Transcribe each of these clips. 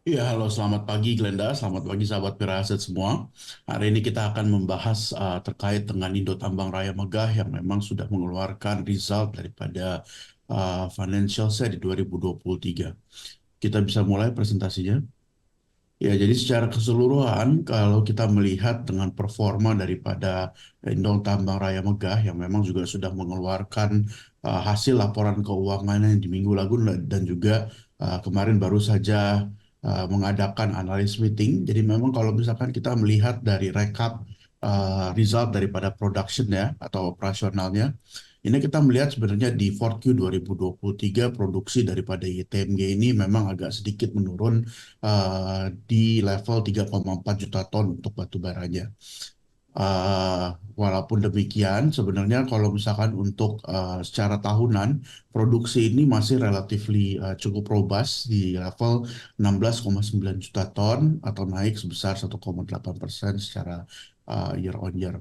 Ya, halo, selamat pagi Glenda, selamat pagi sahabat Piraset semua. Hari ini kita akan membahas terkait dengan Indo Tambang Raya Megah yang memang sudah mengeluarkan result daripada financial set di 2023. Kita bisa mulai presentasinya. Ya, jadi secara keseluruhan, kalau kita melihat dengan performa daripada Indo Tambang Raya Megah yang memang juga sudah mengeluarkan hasil laporan keuangannya di minggu lalu dan juga kemarin baru saja mengadakan analyst meeting. Jadi memang kalau misalkan kita melihat dari rekap result daripada production ya atau operasionalnya, ini kita melihat sebenarnya di 4Q 2023 produksi daripada YTMG ini memang agak sedikit menurun di level 3,4 juta ton untuk batu baranya. Walaupun demikian, sebenarnya kalau misalkan untuk secara tahunan, produksi ini masih relatifly cukup robust di level 16,9 juta ton atau naik sebesar 1,8% secara year on year.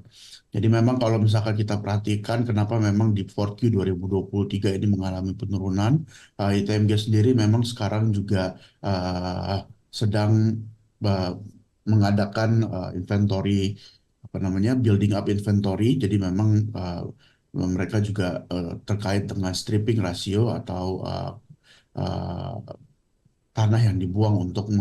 Jadi memang kalau misalkan kita perhatikan kenapa memang di 4Q 2023 ini mengalami penurunan, ITMG sendiri memang sekarang juga sedang uh, mengadakan inventory apa namanya building up inventory. Jadi memang mereka juga terkait dengan stripping ratio atau uh, tanah yang dibuang untuk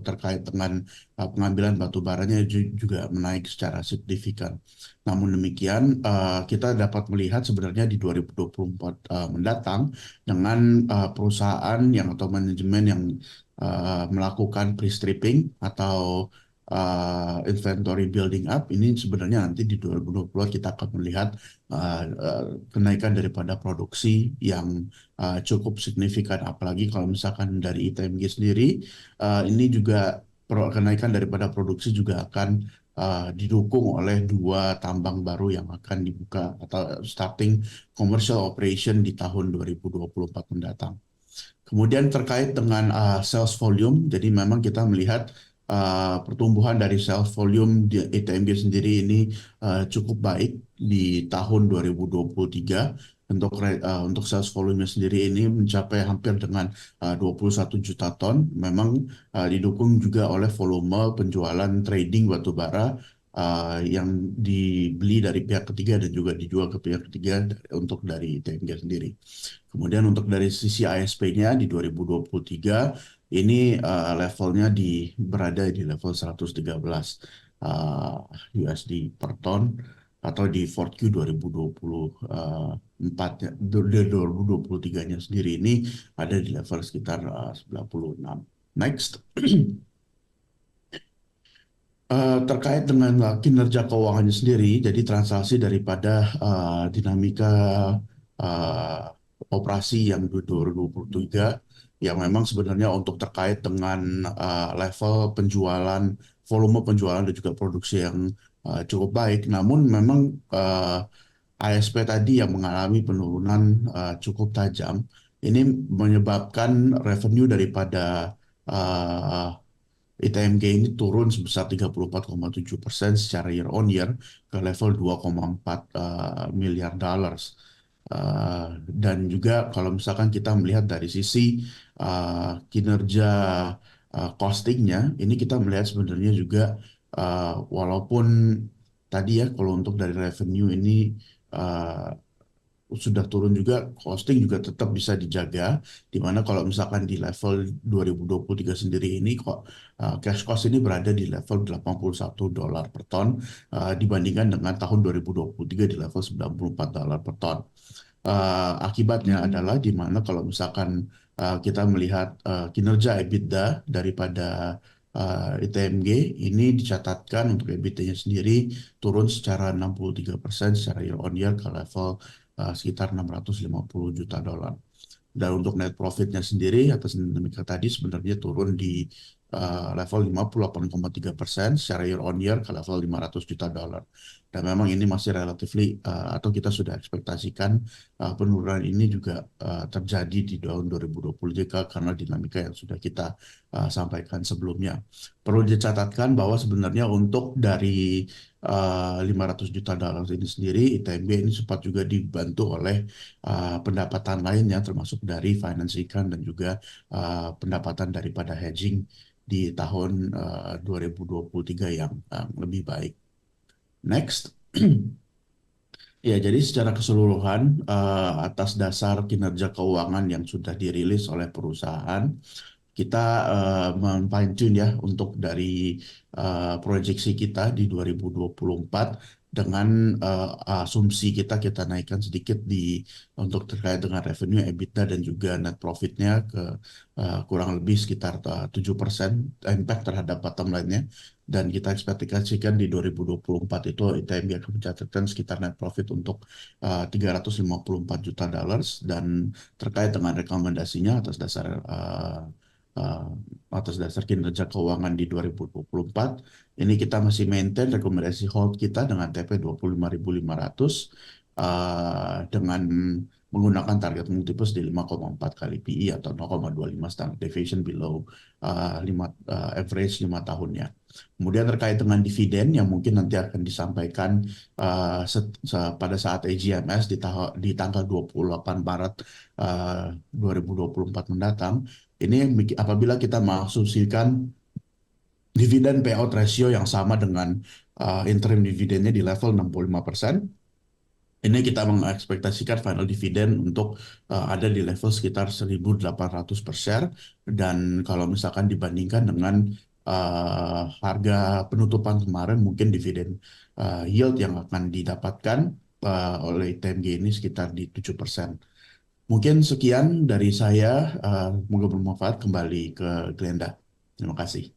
terkait dengan pengambilan batu baranya juga menaik secara signifikan. Namun demikian, kita dapat melihat sebenarnya di 2024 mendatang dengan perusahaan yang atau manajemen yang melakukan pre-stripping atau inventory building up ini sebenarnya nanti di 2020 kita akan melihat kenaikan daripada produksi yang cukup signifikan. Apalagi kalau misalkan dari ITMG sendiri, ini juga kenaikan daripada produksi juga akan didukung oleh dua tambang baru yang akan dibuka atau starting commercial operation di tahun 2024 mendatang. Kemudian terkait dengan sales volume, jadi memang kita melihat pertumbuhan dari sales volume di ITMG sendiri ini cukup baik di tahun 2023. Untuk sales volume sendiri ini mencapai hampir dengan 21 juta ton. Memang didukung juga oleh volume penjualan trading batu bara yang dibeli dari pihak ketiga dan juga dijual ke pihak ketiga untuk dari ITMG sendiri. Kemudian untuk dari sisi ASP-nya di 2023 ini levelnya berada di level 113 USD per ton atau di 4Q 2024 ya, 2023-nya sendiri ini ada di level sekitar 96. Next. Terkait dengan kinerja keuangannya sendiri, jadi transaksi daripada dinamika uh, operasi yang di 2023 yang memang sebenarnya untuk terkait dengan level penjualan, volume penjualan dan juga produksi yang cukup baik. Namun memang ASP tadi yang mengalami penurunan cukup tajam, ini menyebabkan revenue daripada uh, ITMG ini turun sebesar 34,7% secara year on year ke level 2,4 miliar dollars. Dan juga kalau misalkan kita melihat dari sisi kinerja costingnya, ini kita melihat sebenarnya juga walaupun tadi ya kalau untuk dari revenue ini uh, sudah turun juga, costing juga tetap bisa dijaga, di mana kalau misalkan di level 2023 sendiri ini kok cash cost ini berada di level $81 per ton dibandingkan dengan tahun 2023 di level $94 per ton. Akibatnya adalah di mana kalau misalkan kita melihat kinerja EBITDA daripada ITMG ini dicatatkan untuk EBITDA-nya sendiri turun secara 63% secara year on year ke level sekitar 650 juta dolar. Dan untuk net profitnya sendiri atas dinamika tadi sebenarnya turun di level 58,3% secara year on year ke level 500 juta dolar. Dan memang ini masih relatively atau kita sudah ekspektasikan penurunan ini juga terjadi di tahun 2023 karena dinamika yang sudah kita sampaikan sebelumnya. Perlu dicatatkan bahwa sebenarnya untuk dari 500 juta dolar ini sendiri, ITMB ini sempat juga dibantu oleh pendapatan lainnya termasuk dari finance income dan juga pendapatan daripada hedging di tahun 2023 yang lebih baik. Next. Ya, jadi secara keseluruhan atas dasar kinerja keuangan yang sudah dirilis oleh perusahaan, kita men-fine tune ya untuk dari proyeksi kita di 2024 dengan asumsi kita naikkan sedikit untuk terkait dengan revenue, EBITDA dan juga net profitnya ke kurang lebih sekitar 7% impact terhadap bottom line-nya. Dan kita ekspektasikan di 2024 itu ITMB akan mencatatkan sekitar net profit untuk 354 juta dollars dan terkait dengan rekomendasinya uh, atas dasar kinerja keuangan di 2024. Ini kita masih maintain rekomendasi hold kita dengan TP 25.500 dengan menggunakan target multiples di 5,4 kali PE atau 0,25 standard deviation below average 5 tahunnya. Kemudian terkait dengan dividen yang mungkin nanti akan disampaikan pada saat AGMS di tanggal 28 Maret 2024 mendatang, ini apabila kita mengasumsikan dividen payout ratio yang sama dengan interim dividennya di level 65%, ini kita mengekspektasikan final dividen untuk ada di level sekitar 1.800 per share. Dan kalau misalkan dibandingkan dengan harga penutupan kemarin, mungkin dividen yield yang akan didapatkan oleh TMG ini sekitar di 7%. Mungkin sekian dari saya, semoga bermanfaat. Kembali ke Glenda. Terima kasih.